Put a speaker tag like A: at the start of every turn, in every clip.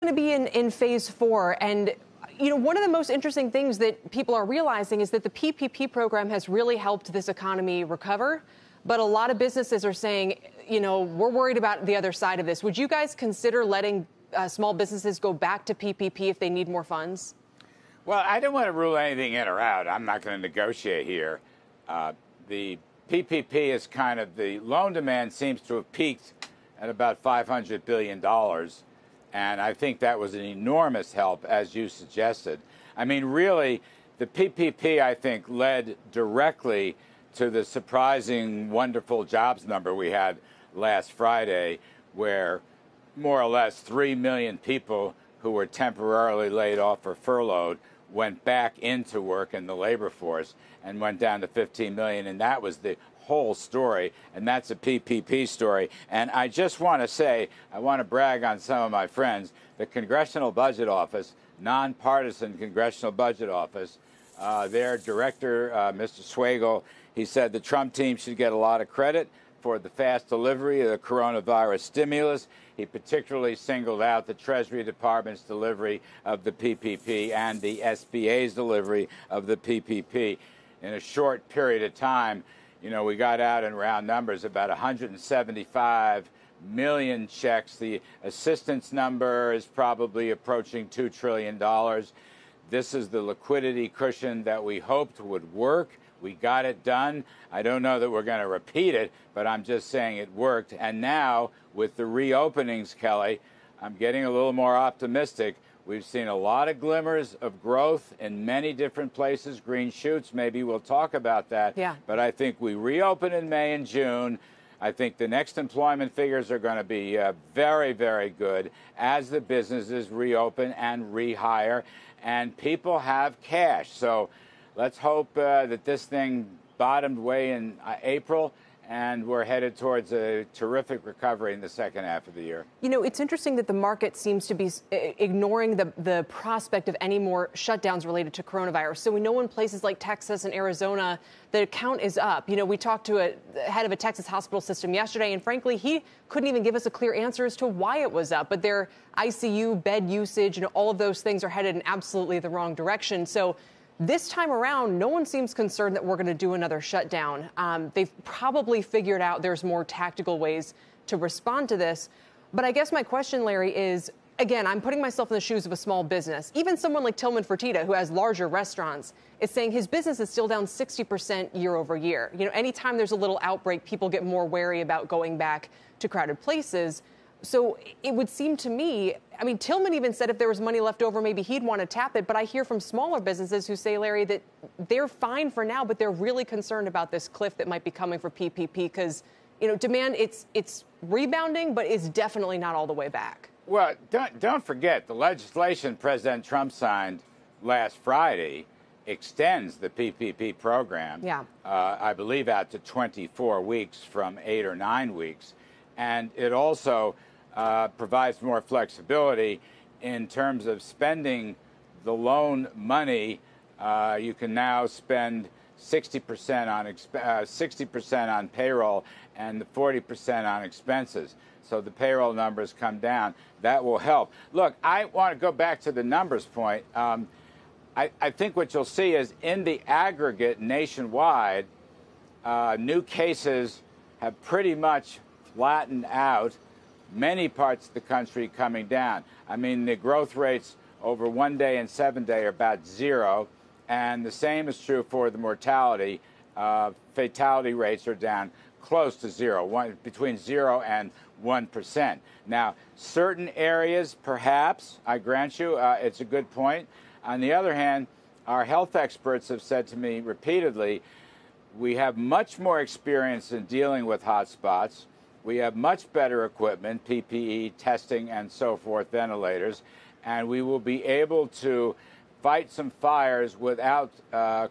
A: going to be in phase 4. And, one of the most interesting things that people are realizing is that the PPP program has really helped this economy recover. But a lot of businesses are saying, we're worried about the other side of this. Would you guys consider letting small businesses go back to PPP if they need more funds?
B: Well, I don't want to rule anything in or out. I'm not going to negotiate here. The PPP is kind of, the loan demand seems to have peaked at about $500 billion. And I think that was an enormous help, as you suggested. I mean, really, the PPP, I think, led directly to the surprising, wonderful jobs number we had last Friday, where more or less 3 million people who were temporarily laid off or furloughed went back into work in the labor force and went down to 15 million. And that was the whole story. And that's a PPP story. And I just want to say, I want to brag on some of my friends. The Congressional Budget Office, nonpartisan Congressional Budget Office, their director, Mr. Swagel, he said the Trump team should get a lot of credit for the fast delivery of the coronavirus stimulus. He particularly singled out the Treasury Department's delivery of the PPP and the SBA's delivery of the PPP. In a short period of time, we got out in round numbers about 175 million checks. The assistance number is probably approaching $2 trillion. This is the liquidity cushion that we hoped would work. We got it done. I don't know that we're going to repeat it, but I'm just saying it worked. And now, with the reopenings, Kelly, I'm getting a little more optimistic. We've seen a lot of glimmers of growth in many different places, green shoots. Maybe we'll talk about that.
A: Yeah.
B: But I think we reopen in May and June. I think the next employment figures are going to be very, very good as the businesses reopen and rehire, and people have cash. So let's hope that this thing bottomed way in April, and we're headed towards a terrific recovery in the second half of the year.
A: It's interesting that the market seems to be ignoring the prospect of any more shutdowns related to coronavirus. So we know in places like Texas and Arizona, the count is up. We talked to the head of a Texas hospital system yesterday, and frankly, he couldn't even give us a clear answer as to why it was up. But their ICU bed usage and all of those things are headed in absolutely the wrong direction. So this time around, no one seems concerned that we're going to do another shutdown. They've probably figured out there's more tactical ways to respond to this. But I guess my question, Larry, is, again, I'm putting myself in the shoes of a small business. Even someone like Tillman Fertitta, who has larger restaurants, is saying his business is still down 60% year over year. Anytime there's a little outbreak, people get more wary about going back to crowded places. So it would seem to me, Tillman even said if there was money left over, maybe he'd want to tap it. But I hear from smaller businesses who say, Larry, that they're fine for now, but they're really concerned about this cliff that might be coming for PPP because, demand, it's rebounding, but it's definitely not all the way back.
B: Well, don't forget, the legislation President Trump signed last Friday extends the PPP program, I believe, out to 24 weeks from 8 or 9 weeks. And it also provides more flexibility in terms of spending the loan money. You can now spend 60% on payroll and 40% on expenses. So the payroll numbers come down. That will help. Look, I want to go back to the numbers point. I think what you'll see is in the aggregate nationwide, new cases have pretty much flattened out, many parts of the country coming down. The growth rates over 1 day and 7 day are about 0, and the same is true for the mortality. Fatality rates are down close to 0, between 0 and 1%. Now, certain areas, perhaps, I grant you, it's a good point. On the other hand, our health experts have said to me repeatedly, we have much more experience in dealing with hotspots. We have much better equipment, PPE, testing, and so forth, ventilators, and we will be able to fight some fires without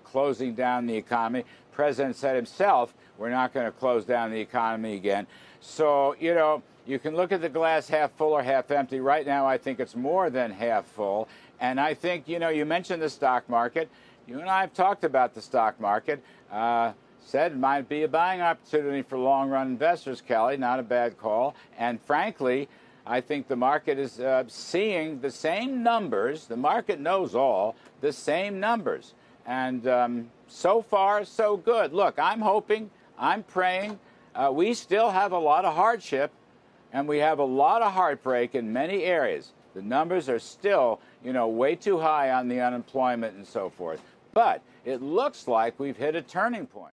B: closing down the economy. The President said himself, we're not going to close down the economy again. So, you can look at the glass half full or half empty. Right now, I think it's more than half full. And I think, you mentioned the stock market. You and I have talked about the stock market. Said it might be a buying opportunity for long-run investors, Kelly. Not a bad call. And frankly, I think the market is seeing the same numbers. The market knows all the same numbers. And so far, so good. Look, I'm hoping, I'm praying. We still have a lot of hardship, and we have a lot of heartbreak in many areas. The numbers are still, way too high on the unemployment and so forth. But it looks like we've hit a turning point.